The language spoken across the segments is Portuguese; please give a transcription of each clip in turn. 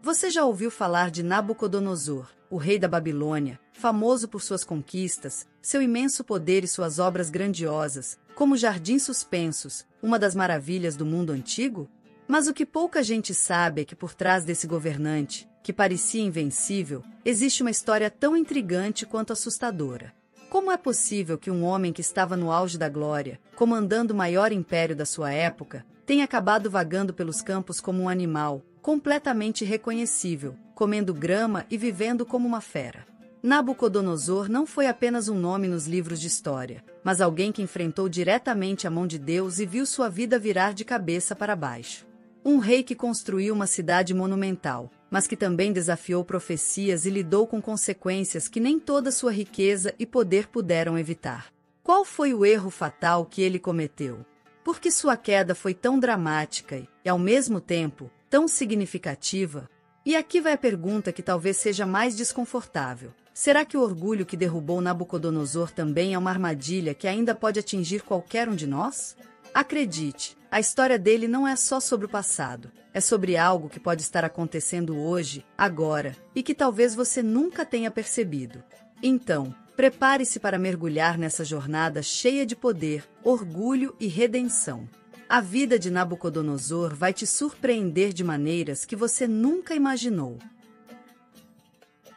Você já ouviu falar de Nabucodonosor, o rei da Babilônia, famoso por suas conquistas, seu imenso poder e suas obras grandiosas, como Jardins Suspensos, uma das maravilhas do mundo antigo? Mas o que pouca gente sabe é que por trás desse governante, que parecia invencível, existe uma história tão intrigante quanto assustadora. Como é possível que um homem que estava no auge da glória, comandando o maior império da sua época, tenha acabado vagando pelos campos como um animal, completamente irreconhecível, comendo grama e vivendo como uma fera? Nabucodonosor não foi apenas um nome nos livros de história, mas alguém que enfrentou diretamente a mão de Deus e viu sua vida virar de cabeça para baixo. Um rei que construiu uma cidade monumental, mas que também desafiou profecias e lidou com consequências que nem toda sua riqueza e poder puderam evitar. Qual foi o erro fatal que ele cometeu? Por que sua queda foi tão dramática e, ao mesmo tempo, tão significativa? E aqui vai a pergunta que talvez seja mais desconfortável. Será que o orgulho que derrubou Nabucodonosor também é uma armadilha que ainda pode atingir qualquer um de nós? Acredite, a história dele não é só sobre o passado, é sobre algo que pode estar acontecendo hoje, agora, e que talvez você nunca tenha percebido. Então, prepare-se para mergulhar nessa jornada cheia de poder, orgulho e redenção. A vida de Nabucodonosor vai te surpreender de maneiras que você nunca imaginou.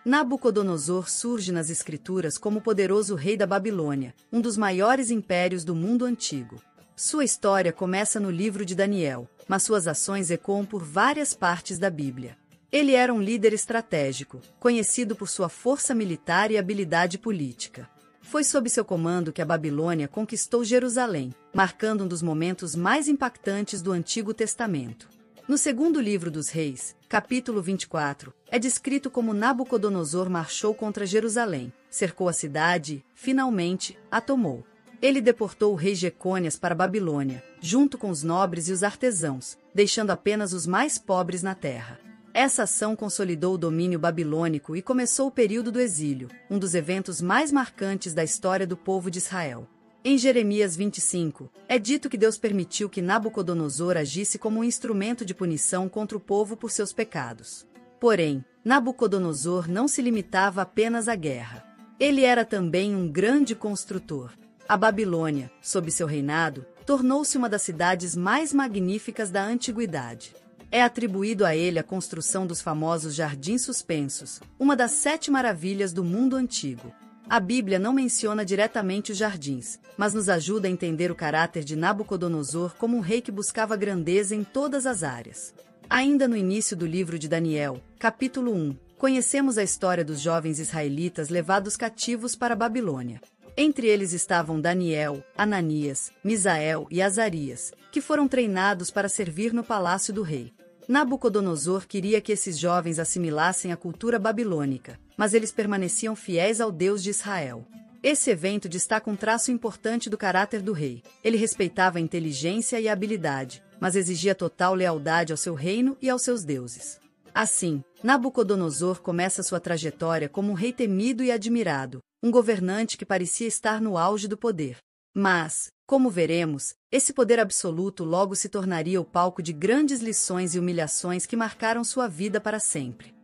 Nabucodonosor surge nas Escrituras como o poderoso rei da Babilônia, um dos maiores impérios do mundo antigo. Sua história começa no livro de Daniel, mas suas ações ecoam por várias partes da Bíblia. Ele era um líder estratégico, conhecido por sua força militar e habilidade política. Foi sob seu comando que a Babilônia conquistou Jerusalém, marcando um dos momentos mais impactantes do Antigo Testamento. No segundo livro dos Reis, capítulo 24, é descrito como Nabucodonosor marchou contra Jerusalém, cercou a cidade e, finalmente, a tomou. Ele deportou o rei Jecônias para a Babilônia, junto com os nobres e os artesãos, deixando apenas os mais pobres na terra. Essa ação consolidou o domínio babilônico e começou o período do exílio, um dos eventos mais marcantes da história do povo de Israel. Em Jeremias 25, é dito que Deus permitiu que Nabucodonosor agisse como um instrumento de punição contra o povo por seus pecados. Porém, Nabucodonosor não se limitava apenas à guerra. Ele era também um grande construtor. A Babilônia, sob seu reinado, tornou-se uma das cidades mais magníficas da antiguidade. É atribuído a ele a construção dos famosos Jardins Suspensos, uma das 7 maravilhas do mundo antigo. A Bíblia não menciona diretamente os jardins, mas nos ajuda a entender o caráter de Nabucodonosor como um rei que buscava grandeza em todas as áreas. Ainda no início do livro de Daniel, capítulo 1, conhecemos a história dos jovens israelitas levados cativos para a Babilônia. Entre eles estavam Daniel, Ananias, Misael e Azarias, que foram treinados para servir no palácio do rei. Nabucodonosor queria que esses jovens assimilassem a cultura babilônica, mas eles permaneciam fiéis ao Deus de Israel. Esse evento destaca um traço importante do caráter do rei. Ele respeitava a inteligência e a habilidade, mas exigia total lealdade ao seu reino e aos seus deuses. Assim, Nabucodonosor começa sua trajetória como um rei temido e admirado, um governante que parecia estar no auge do poder. Mas, como veremos, esse poder absoluto logo se tornaria o palco de grandes lições e humilhações que marcaram sua vida para sempre.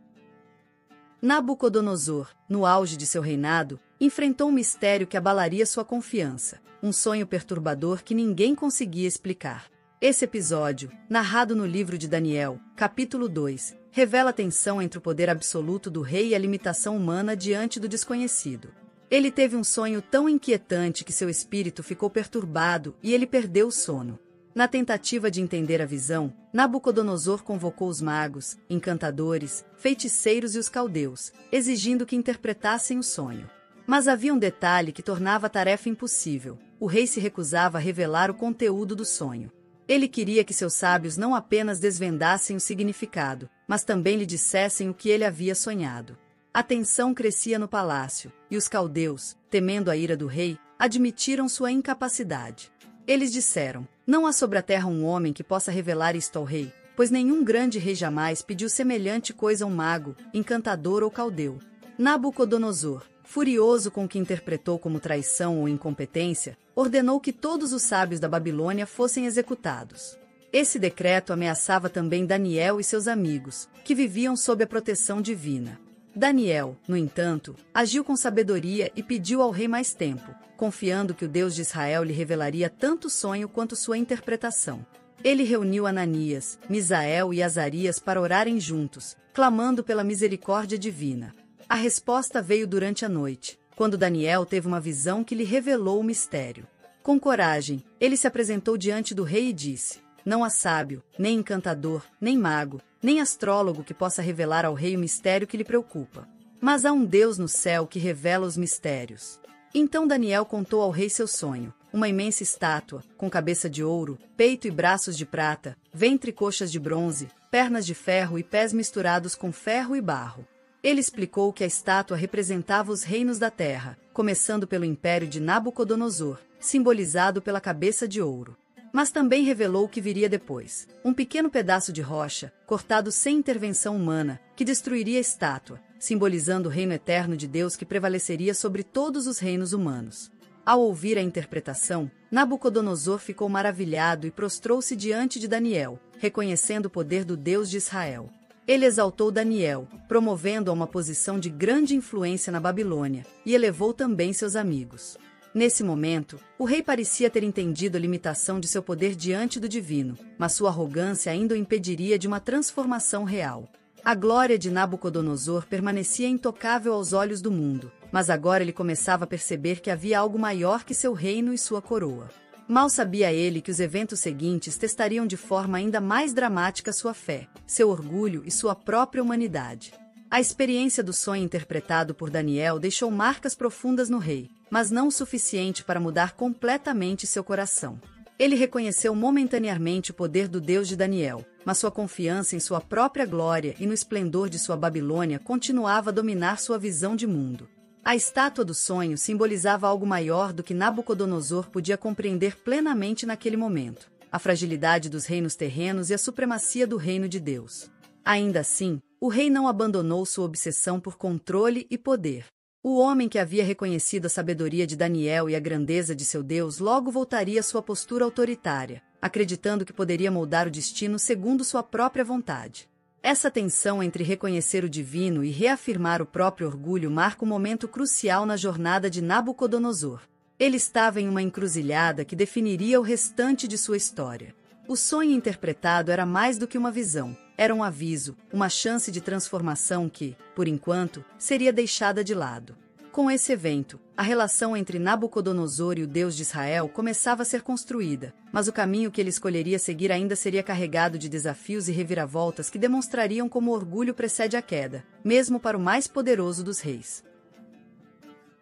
Nabucodonosor, no auge de seu reinado, enfrentou um mistério que abalaria sua confiança, um sonho perturbador que ninguém conseguia explicar. Esse episódio, narrado no livro de Daniel, capítulo 2, revela a tensão entre o poder absoluto do rei e a limitação humana diante do desconhecido. Ele teve um sonho tão inquietante que seu espírito ficou perturbado e ele perdeu o sono. Na tentativa de entender a visão, Nabucodonosor convocou os magos, encantadores, feiticeiros e os caldeus, exigindo que interpretassem o sonho. Mas havia um detalhe que tornava a tarefa impossível: o rei se recusava a revelar o conteúdo do sonho. Ele queria que seus sábios não apenas desvendassem o significado, mas também lhe dissessem o que ele havia sonhado. A tensão crescia no palácio, e os caldeus, temendo a ira do rei, admitiram sua incapacidade. Eles disseram: não há sobre a terra um homem que possa revelar isto ao rei, pois nenhum grande rei jamais pediu semelhante coisa a um mago, encantador ou caldeu. Nabucodonosor, furioso com o que interpretou como traição ou incompetência, ordenou que todos os sábios da Babilônia fossem executados. Esse decreto ameaçava também Daniel e seus amigos, que viviam sob a proteção divina. Daniel, no entanto, agiu com sabedoria e pediu ao rei mais tempo, confiando que o Deus de Israel lhe revelaria tanto o sonho quanto sua interpretação. Ele reuniu Ananias, Misael e Azarias para orarem juntos, clamando pela misericórdia divina. A resposta veio durante a noite, quando Daniel teve uma visão que lhe revelou o mistério. Com coragem, ele se apresentou diante do rei e disse: "Não há sábio, nem encantador, nem mago, nem astrólogo que possa revelar ao rei o mistério que lhe preocupa. Mas há um Deus no céu que revela os mistérios." Então Daniel contou ao rei seu sonho: uma imensa estátua, com cabeça de ouro, peito e braços de prata, ventre e coxas de bronze, pernas de ferro e pés misturados com ferro e barro. Ele explicou que a estátua representava os reinos da terra, começando pelo império de Nabucodonosor, simbolizado pela cabeça de ouro. Mas também revelou o que viria depois: um pequeno pedaço de rocha, cortado sem intervenção humana, que destruiria a estátua, simbolizando o reino eterno de Deus que prevaleceria sobre todos os reinos humanos. Ao ouvir a interpretação, Nabucodonosor ficou maravilhado e prostrou-se diante de Daniel, reconhecendo o poder do Deus de Israel. Ele exaltou Daniel, promovendo-o a uma posição de grande influência na Babilônia, e elevou também seus amigos. Nesse momento, o rei parecia ter entendido a limitação de seu poder diante do divino, mas sua arrogância ainda o impediria de uma transformação real. A glória de Nabucodonosor permanecia intocável aos olhos do mundo, mas agora ele começava a perceber que havia algo maior que seu reino e sua coroa. Mal sabia ele que os eventos seguintes testariam de forma ainda mais dramática sua fé, seu orgulho e sua própria humanidade. A experiência do sonho interpretado por Daniel deixou marcas profundas no rei, mas não o suficiente para mudar completamente seu coração. Ele reconheceu momentaneamente o poder do Deus de Daniel, mas sua confiança em sua própria glória e no esplendor de sua Babilônia continuava a dominar sua visão de mundo. A estátua do sonho simbolizava algo maior do que Nabucodonosor podia compreender plenamente naquele momento: a fragilidade dos reinos terrenos e a supremacia do reino de Deus. Ainda assim, o rei não abandonou sua obsessão por controle e poder. O homem que havia reconhecido a sabedoria de Daniel e a grandeza de seu Deus logo voltaria à sua postura autoritária, acreditando que poderia moldar o destino segundo sua própria vontade. Essa tensão entre reconhecer o divino e reafirmar o próprio orgulho marca um momento crucial na jornada de Nabucodonosor. Ele estava em uma encruzilhada que definiria o restante de sua história. O sonho interpretado era mais do que uma visão, era um aviso, uma chance de transformação que, por enquanto, seria deixada de lado. Com esse evento, a relação entre Nabucodonosor e o Deus de Israel começava a ser construída, mas o caminho que ele escolheria seguir ainda seria carregado de desafios e reviravoltas que demonstrariam como o orgulho precede a queda, mesmo para o mais poderoso dos reis.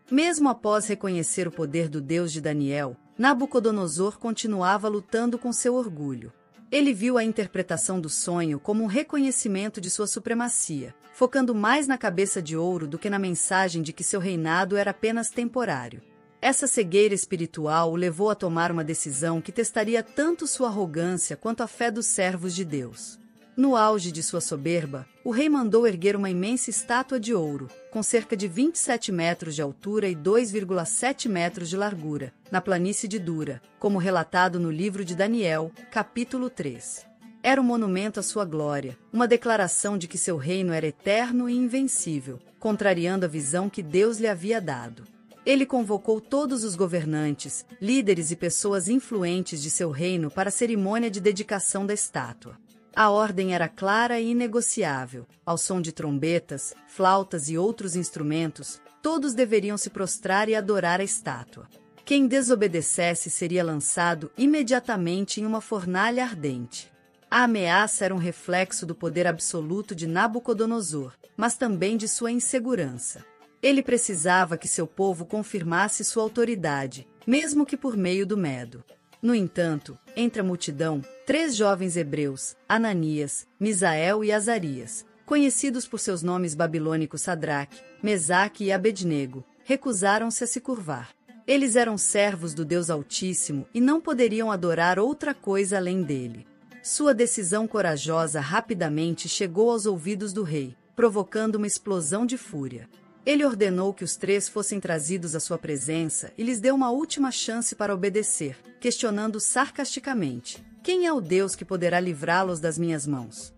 Mesmo após reconhecer o poder do Deus de Daniel, Nabucodonosor continuava lutando com seu orgulho. Ele viu a interpretação do sonho como um reconhecimento de sua supremacia, focando mais na cabeça de ouro do que na mensagem de que seu reinado era apenas temporário. Essa cegueira espiritual o levou a tomar uma decisão que testaria tanto sua arrogância quanto a fé dos servos de Deus. No auge de sua soberba, o rei mandou erguer uma imensa estátua de ouro, com cerca de 27 metros de altura e 2,7 metros de largura, na planície de Dura, como relatado no livro de Daniel, capítulo 3. Era um monumento à sua glória, uma declaração de que seu reino era eterno e invencível, contrariando a visão que Deus lhe havia dado. Ele convocou todos os governantes, líderes e pessoas influentes de seu reino para a cerimônia de dedicação da estátua. A ordem era clara e inegociável. Ao som de trombetas, flautas e outros instrumentos, todos deveriam se prostrar e adorar a estátua. Quem desobedecesse seria lançado imediatamente em uma fornalha ardente. A ameaça era um reflexo do poder absoluto de Nabucodonosor, mas também de sua insegurança. Ele precisava que seu povo confirmasse sua autoridade, mesmo que por meio do medo. No entanto, entre a multidão, 3 jovens hebreus, Ananias, Misael e Azarias, conhecidos por seus nomes babilônicos Sadraque, Mesaque e Abednego, recusaram-se a se curvar. Eles eram servos do Deus Altíssimo e não poderiam adorar outra coisa além dele. Sua decisão corajosa rapidamente chegou aos ouvidos do rei, provocando uma explosão de fúria. Ele ordenou que os 3 fossem trazidos à sua presença e lhes deu uma última chance para obedecer, questionando sarcasticamente: Quem é o Deus que poderá livrá-los das minhas mãos?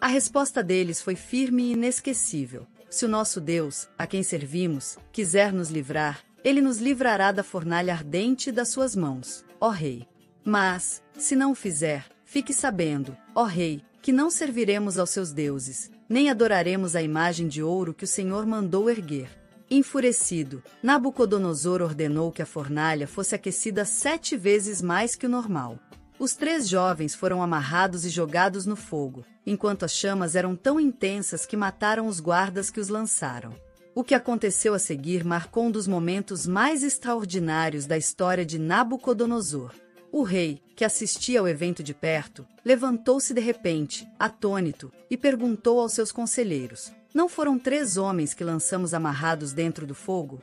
A resposta deles foi firme e inesquecível. Se o nosso Deus, a quem servimos, quiser nos livrar, ele nos livrará da fornalha ardente das suas mãos, ó rei. Mas, se não o fizer, fique sabendo, ó rei, que não serviremos aos seus deuses, nem adoraremos a imagem de ouro que o Senhor mandou erguer. Enfurecido, Nabucodonosor ordenou que a fornalha fosse aquecida 7 vezes mais que o normal. Os 3 jovens foram amarrados e jogados no fogo, enquanto as chamas eram tão intensas que mataram os guardas que os lançaram. O que aconteceu a seguir marcou um dos momentos mais extraordinários da história de Nabucodonosor. O rei, que assistia ao evento de perto, levantou-se de repente, atônito, e perguntou aos seus conselheiros: "Não foram 3 homens que lançamos amarrados dentro do fogo?"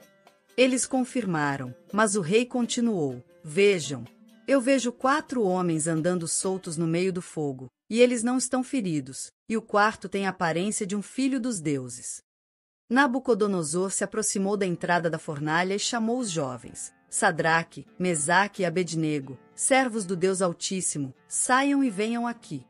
Eles confirmaram, mas o rei continuou: "Vejam, eu vejo 4 homens andando soltos no meio do fogo, e eles não estão feridos, e o quarto tem a aparência de um filho dos deuses." Nabucodonosor se aproximou da entrada da fornalha e chamou os jovens: "Sadraque, Mesaque e Abednego, servos do Deus Altíssimo, saiam e venham aqui."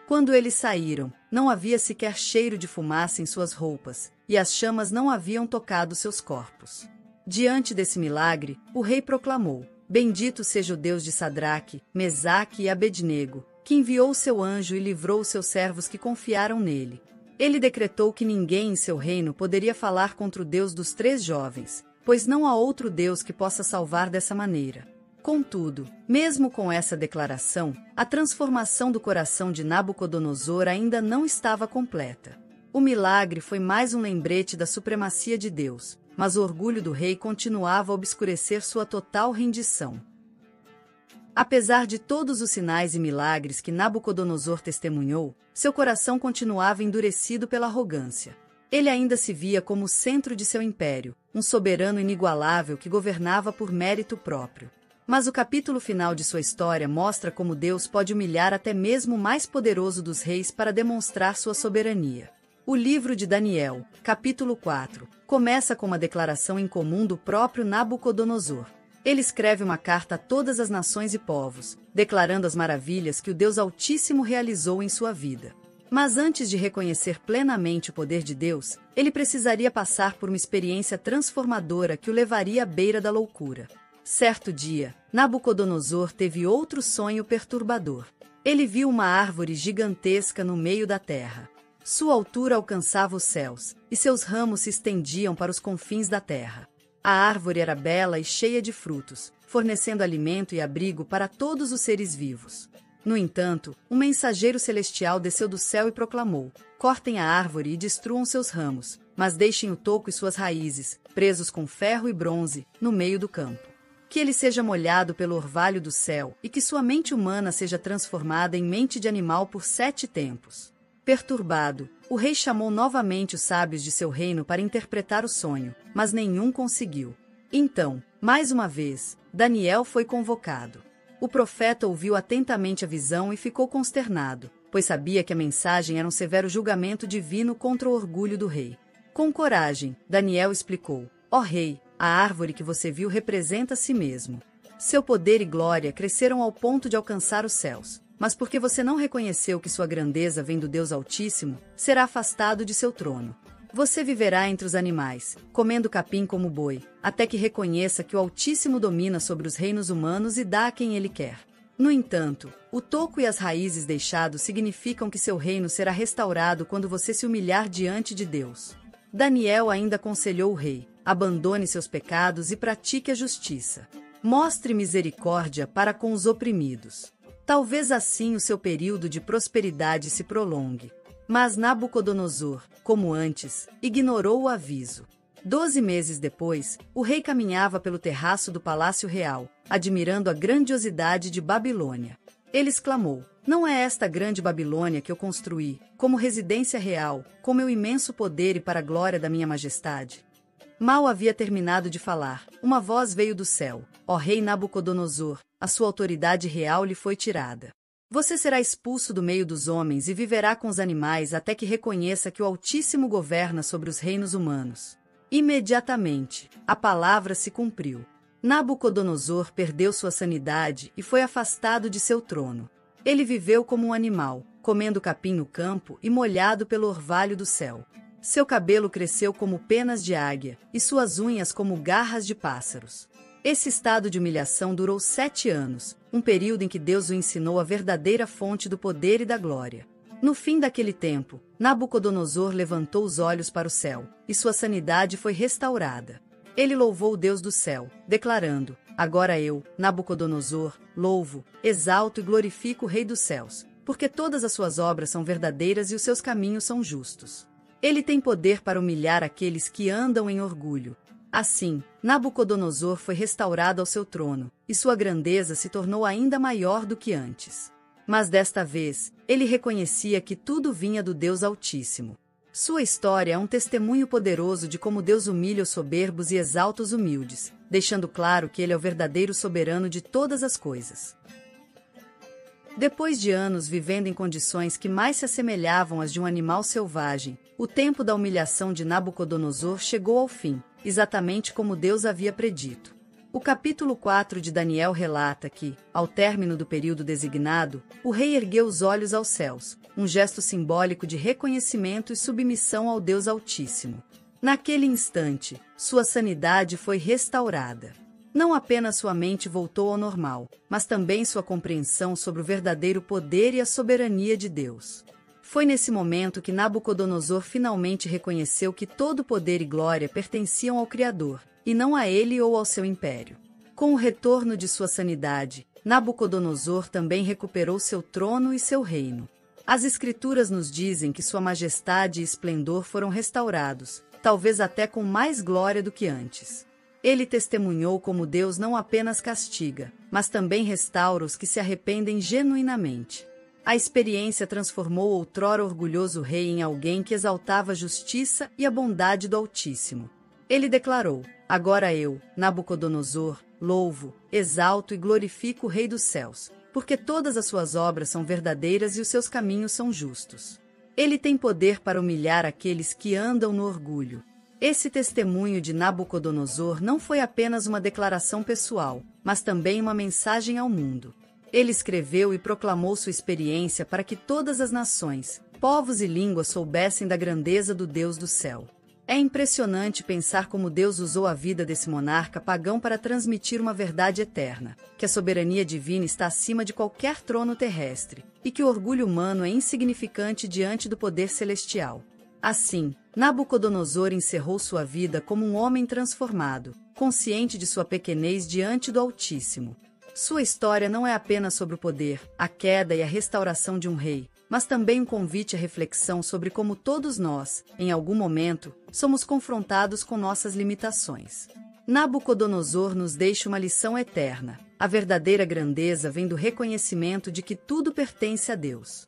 Quando eles saíram, não havia sequer cheiro de fumaça em suas roupas, e as chamas não haviam tocado seus corpos. Diante desse milagre, o rei proclamou: "Bendito seja o Deus de Sadraque, Mesaque e Abednego, que enviou seu anjo e livrou os seus servos que confiaram nele." Ele decretou que ninguém em seu reino poderia falar contra o Deus dos 3 jovens, pois não há outro Deus que possa salvar dessa maneira. Contudo, mesmo com essa declaração, a transformação do coração de Nabucodonosor ainda não estava completa. O milagre foi mais um lembrete da supremacia de Deus, mas o orgulho do rei continuava a obscurecer sua total rendição. Apesar de todos os sinais e milagres que Nabucodonosor testemunhou, seu coração continuava endurecido pela arrogância. Ele ainda se via como o centro de seu império, um soberano inigualável que governava por mérito próprio. Mas o capítulo final de sua história mostra como Deus pode humilhar até mesmo o mais poderoso dos reis para demonstrar sua soberania. O livro de Daniel, capítulo 4, começa com uma declaração incomum do próprio Nabucodonosor. Ele escreve uma carta a todas as nações e povos, declarando as maravilhas que o Deus Altíssimo realizou em sua vida. Mas antes de reconhecer plenamente o poder de Deus, ele precisaria passar por uma experiência transformadora que o levaria à beira da loucura. Certo dia, Nabucodonosor teve outro sonho perturbador. Ele viu uma árvore gigantesca no meio da terra. Sua altura alcançava os céus, e seus ramos se estendiam para os confins da terra. A árvore era bela e cheia de frutos, fornecendo alimento e abrigo para todos os seres vivos. No entanto, um mensageiro celestial desceu do céu e proclamou: "Cortem a árvore e destruam seus ramos, mas deixem o toco e suas raízes, presos com ferro e bronze, no meio do campo. Que ele seja molhado pelo orvalho do céu, e que sua mente humana seja transformada em mente de animal por 7 tempos." Perturbado, o rei chamou novamente os sábios de seu reino para interpretar o sonho, mas nenhum conseguiu. Então, mais uma vez, Daniel foi convocado. O profeta ouviu atentamente a visão e ficou consternado, pois sabia que a mensagem era um severo julgamento divino contra o orgulho do rei. Com coragem, Daniel explicou: "Ó rei, a árvore que você viu representa a si mesmo. Seu poder e glória cresceram ao ponto de alcançar os céus. Mas porque você não reconheceu que sua grandeza vem do Deus Altíssimo, será afastado de seu trono. Você viverá entre os animais, comendo capim como boi, até que reconheça que o Altíssimo domina sobre os reinos humanos e dá a quem ele quer." No entanto, o toco e as raízes deixados significam que seu reino será restaurado quando você se humilhar diante de Deus. Daniel ainda aconselhou o rei: "Abandone seus pecados e pratique a justiça. Mostre misericórdia para com os oprimidos. Talvez assim o seu período de prosperidade se prolongue." Mas Nabucodonosor, como antes, ignorou o aviso. 12 meses depois, o rei caminhava pelo terraço do Palácio Real, admirando a grandiosidade de Babilônia. Ele exclamou: "Não é esta grande Babilônia que eu construí, como residência real, com meu imenso poder e para a glória da minha majestade?" Mal havia terminado de falar, uma voz veio do céu: "Ó rei Nabucodonosor, a sua autoridade real lhe foi tirada. Você será expulso do meio dos homens e viverá com os animais até que reconheça que o Altíssimo governa sobre os reinos humanos." Imediatamente, a palavra se cumpriu. Nabucodonosor perdeu sua sanidade e foi afastado de seu trono. Ele viveu como um animal, comendo capim no campo e molhado pelo orvalho do céu. Seu cabelo cresceu como penas de águia, e suas unhas como garras de pássaros. Esse estado de humilhação durou 7 anos, um período em que Deus o ensinou a verdadeira fonte do poder e da glória. No fim daquele tempo, Nabucodonosor levantou os olhos para o céu, e sua sanidade foi restaurada. Ele louvou o Deus do céu, declarando: Agora eu, Nabucodonosor, louvo, exalto e glorifico o Rei dos céus, porque todas as suas obras são verdadeiras e os seus caminhos são justos. Ele tem poder para humilhar aqueles que andam em orgulho. Assim, Nabucodonosor foi restaurado ao seu trono, e sua grandeza se tornou ainda maior do que antes. Mas desta vez, ele reconhecia que tudo vinha do Deus Altíssimo. Sua história é um testemunho poderoso de como Deus humilha os soberbos e exalta os humildes, deixando claro que Ele é o verdadeiro soberano de todas as coisas. Depois de anos vivendo em condições que mais se assemelhavam às de um animal selvagem, o tempo da humilhação de Nabucodonosor chegou ao fim, exatamente como Deus havia predito. O capítulo 4 de Daniel relata que, ao término do período designado, o rei ergueu os olhos aos céus, um gesto simbólico de reconhecimento e submissão ao Deus Altíssimo. Naquele instante, sua sanidade foi restaurada. Não apenas sua mente voltou ao normal, mas também sua compreensão sobre o verdadeiro poder e a soberania de Deus. Foi nesse momento que Nabucodonosor finalmente reconheceu que todo poder e glória pertenciam ao Criador, e não a ele ou ao seu império. Com o retorno de sua sanidade, Nabucodonosor também recuperou seu trono e seu reino. As Escrituras nos dizem que sua majestade e esplendor foram restaurados, talvez até com mais glória do que antes. Ele testemunhou como Deus não apenas castiga, mas também restaura os que se arrependem genuinamente. A experiência transformou o outrora orgulhoso rei em alguém que exaltava a justiça e a bondade do Altíssimo. Ele declarou: Agora eu, Nabucodonosor, louvo, exalto e glorifico o Rei dos céus, porque todas as suas obras são verdadeiras e os seus caminhos são justos. Ele tem poder para humilhar aqueles que andam no orgulho. Esse testemunho de Nabucodonosor não foi apenas uma declaração pessoal, mas também uma mensagem ao mundo. Ele escreveu e proclamou sua experiência para que todas as nações, povos e línguas soubessem da grandeza do Deus do céu. É impressionante pensar como Deus usou a vida desse monarca pagão para transmitir uma verdade eterna, que a soberania divina está acima de qualquer trono terrestre, e que o orgulho humano é insignificante diante do poder celestial. Assim, Nabucodonosor encerrou sua vida como um homem transformado, consciente de sua pequenez diante do Altíssimo. Sua história não é apenas sobre o poder, a queda e a restauração de um rei, mas também um convite à reflexão sobre como todos nós, em algum momento, somos confrontados com nossas limitações. Nabucodonosor nos deixa uma lição eterna. A verdadeira grandeza vem do reconhecimento de que tudo pertence a Deus.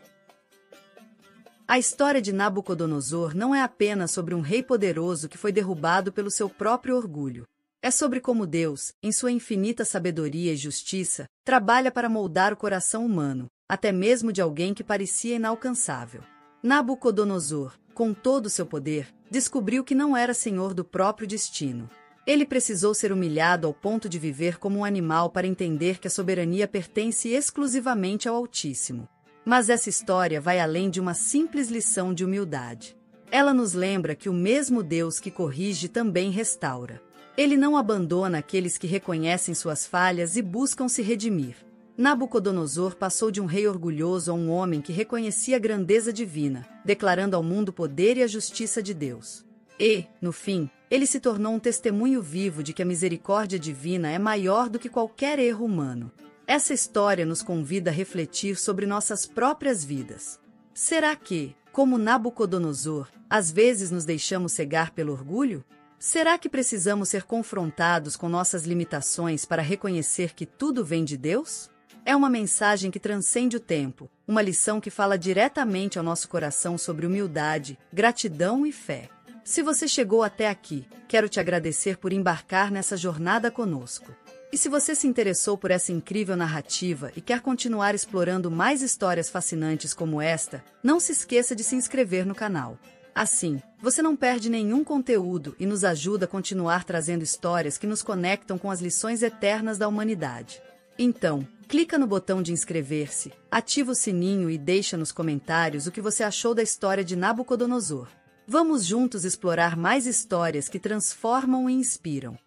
A história de Nabucodonosor não é apenas sobre um rei poderoso que foi derrubado pelo seu próprio orgulho. É sobre como Deus, em sua infinita sabedoria e justiça, trabalha para moldar o coração humano, até mesmo de alguém que parecia inalcançável. Nabucodonosor, com todo o seu poder, descobriu que não era senhor do próprio destino. Ele precisou ser humilhado ao ponto de viver como um animal para entender que a soberania pertence exclusivamente ao Altíssimo. Mas essa história vai além de uma simples lição de humildade. Ela nos lembra que o mesmo Deus que corrige também restaura. Ele não abandona aqueles que reconhecem suas falhas e buscam se redimir. Nabucodonosor passou de um rei orgulhoso a um homem que reconhecia a grandeza divina, declarando ao mundo o poder e a justiça de Deus. E, no fim, ele se tornou um testemunho vivo de que a misericórdia divina é maior do que qualquer erro humano. Essa história nos convida a refletir sobre nossas próprias vidas. Será que, como Nabucodonosor, às vezes nos deixamos cegar pelo orgulho? Será que precisamos ser confrontados com nossas limitações para reconhecer que tudo vem de Deus? É uma mensagem que transcende o tempo, uma lição que fala diretamente ao nosso coração sobre humildade, gratidão e fé. Se você chegou até aqui, quero te agradecer por embarcar nessa jornada conosco. E se você se interessou por essa incrível narrativa e quer continuar explorando mais histórias fascinantes como esta, não se esqueça de se inscrever no canal. Assim, você não perde nenhum conteúdo e nos ajuda a continuar trazendo histórias que nos conectam com as lições eternas da humanidade. Então, clica no botão de inscrever-se, ativa o sininho e deixa nos comentários o que você achou da história de Nabucodonosor. Vamos juntos explorar mais histórias que transformam e inspiram.